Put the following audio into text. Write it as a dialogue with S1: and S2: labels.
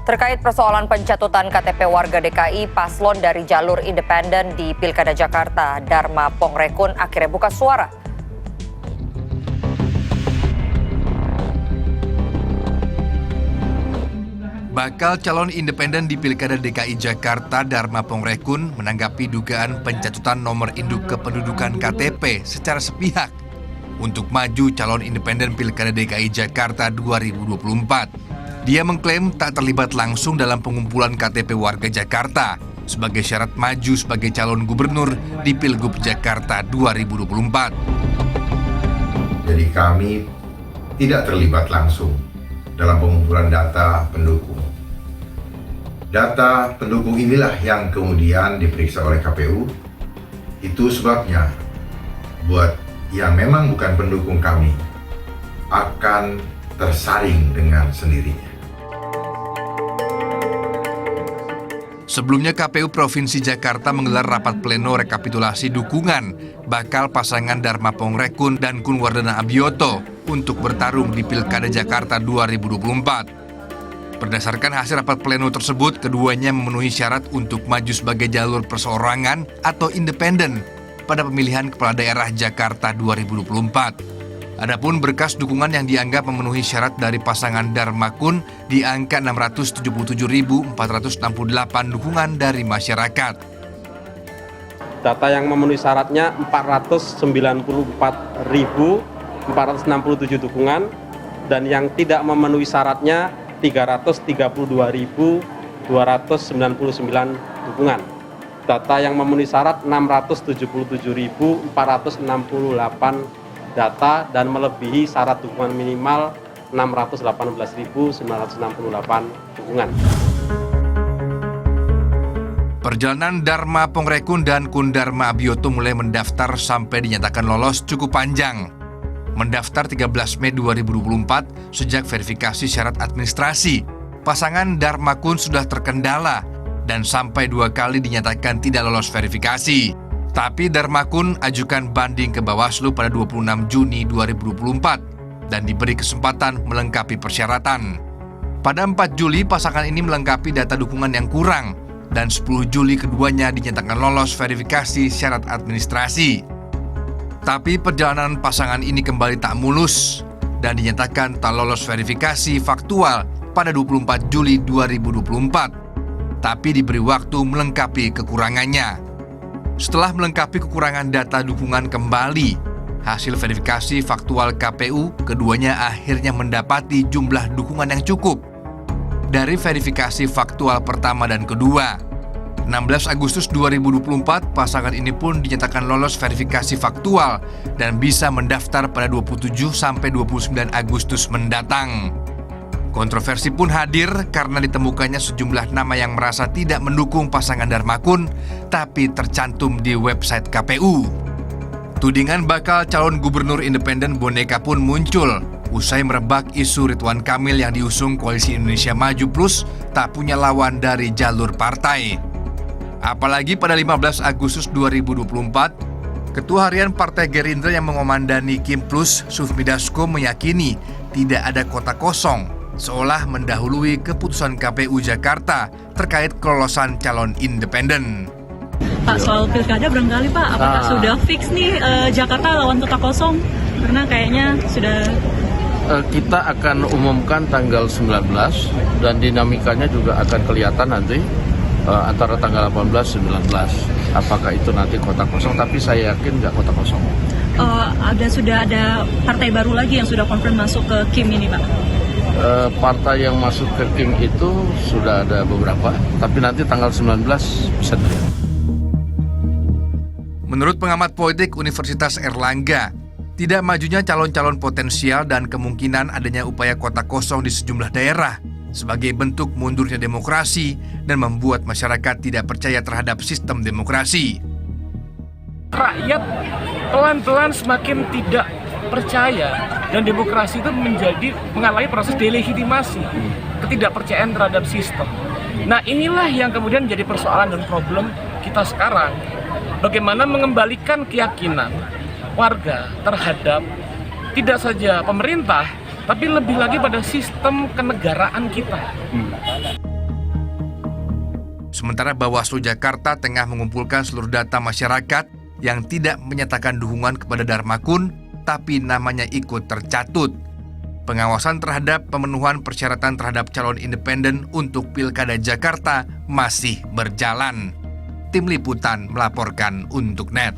S1: Terkait persoalan pencatutan KTP warga DKI, paslon dari jalur independen di Pilkada Jakarta, Dharma Pongrekun, akhirnya buka suara.
S2: Bakal calon independen di Pilkada DKI Jakarta, Dharma Pongrekun, menanggapi dugaan pencatutan nomor induk kependudukan KTP secara sepihak untuk maju calon independen Pilkada DKI Jakarta 2024. Dia mengklaim tak terlibat langsung dalam pengumpulan KTP warga Jakarta sebagai syarat maju sebagai calon gubernur di Pilgub Jakarta 2024.
S3: Jadi kami tidak terlibat langsung dalam pengumpulan data pendukung. Data pendukung inilah yang kemudian diperiksa oleh KPU. Itu sebabnya buat yang memang bukan pendukung kami akan tersaring dengan sendirinya.
S2: Sebelumnya KPU Provinsi Jakarta menggelar rapat pleno rekapitulasi dukungan bakal pasangan Dharma Pongrekun dan Kunwardana Abioto untuk bertarung di Pilkada Jakarta 2024. Berdasarkan hasil rapat pleno tersebut, keduanya memenuhi syarat untuk maju sebagai jalur perseorangan atau independen pada pemilihan Kepala Daerah Jakarta 2024. Adapun berkas dukungan yang dianggap memenuhi syarat dari pasangan Dharma Kun di angka 677.468 dukungan dari masyarakat.
S4: Data yang memenuhi syaratnya 494.467 dukungan dan yang tidak memenuhi syaratnya 332.299 dukungan. Data yang memenuhi syarat 677.468 data dan melebihi syarat dukungan minimal 618.968 dukungan.
S2: Perjalanan Dharma Pongrekun dan Kun Dharma Abioto mulai mendaftar sampai dinyatakan lolos cukup panjang. Mendaftar 13 Mei 2024 sejak verifikasi syarat administrasi. Pasangan Dharma Kun sudah terkendala dan sampai 2 kali dinyatakan tidak lolos verifikasi. Tapi Dharma Kun ajukan banding ke Bawaslu pada 26 Juni 2024 dan diberi kesempatan melengkapi persyaratan. Pada 4 Juli, pasangan ini melengkapi data dukungan yang kurang dan 10 Juli keduanya dinyatakan lolos verifikasi syarat administrasi. Tapi perjalanan pasangan ini kembali tak mulus dan dinyatakan tak lolos verifikasi faktual pada 24 Juli 2024. Tapi diberi waktu melengkapi kekurangannya. Setelah melengkapi kekurangan data dukungan kembali, hasil verifikasi faktual KPU, keduanya akhirnya mendapati jumlah dukungan yang cukup. Dari verifikasi faktual pertama dan kedua, 16 Agustus 2024, pasangan ini pun dinyatakan lolos verifikasi faktual dan bisa mendaftar pada 27 sampai 29 Agustus mendatang. Kontroversi pun hadir karena ditemukannya sejumlah nama yang merasa tidak mendukung pasangan Dharma Kun, tapi tercantum di website KPU. Tudingan bakal calon gubernur independen boneka pun muncul usai merebak isu Ridwan Kamil yang diusung Koalisi Indonesia Maju Plus tak punya lawan dari jalur partai. Apalagi pada 15 Agustus 2024, Ketua Harian Partai Gerindra yang mengomandani Kim Plus, Sufmi Dasko, meyakini tidak ada kota kosong, seolah mendahului keputusan KPU Jakarta terkait kelolosan calon independen.
S5: Pak, soal pilkada barangkali Pak, apakah sudah fix nih Jakarta lawan kota kosong? Karena kayaknya sudah...
S6: Kita akan umumkan tanggal 19 dan dinamikanya juga akan kelihatan nanti antara tanggal 18-19. Apakah itu nanti kota kosong, tapi saya yakin nggak kota kosong.
S5: Sudah ada partai baru lagi yang sudah konfirm masuk ke Kim ini Pak?
S6: Partai yang masuk ke Kim itu sudah ada beberapa, tapi nanti tanggal 19 bisa dilihat.
S2: Menurut pengamat politik Universitas Erlangga, tidak majunya calon-calon potensial dan kemungkinan adanya upaya kota kosong di sejumlah daerah sebagai bentuk mundurnya demokrasi dan membuat masyarakat tidak percaya terhadap sistem demokrasi.
S7: Rakyat pelan-pelan semakin tidak percaya dan demokrasi itu mengalami proses delegitimasi, ketidakpercayaan terhadap sistem. Nah, inilah yang kemudian menjadi persoalan dan problem kita sekarang. Bagaimana mengembalikan keyakinan warga terhadap tidak saja pemerintah, tapi lebih lagi pada sistem kenegaraan kita.
S2: Sementara Bawaslu Jakarta tengah mengumpulkan seluruh data masyarakat yang tidak menyatakan dukungan kepada Darmakun, tapi namanya ikut tercatut. Pengawasan terhadap pemenuhan persyaratan terhadap calon independen untuk Pilkada Jakarta masih berjalan. Tim Liputan melaporkan untuk NET.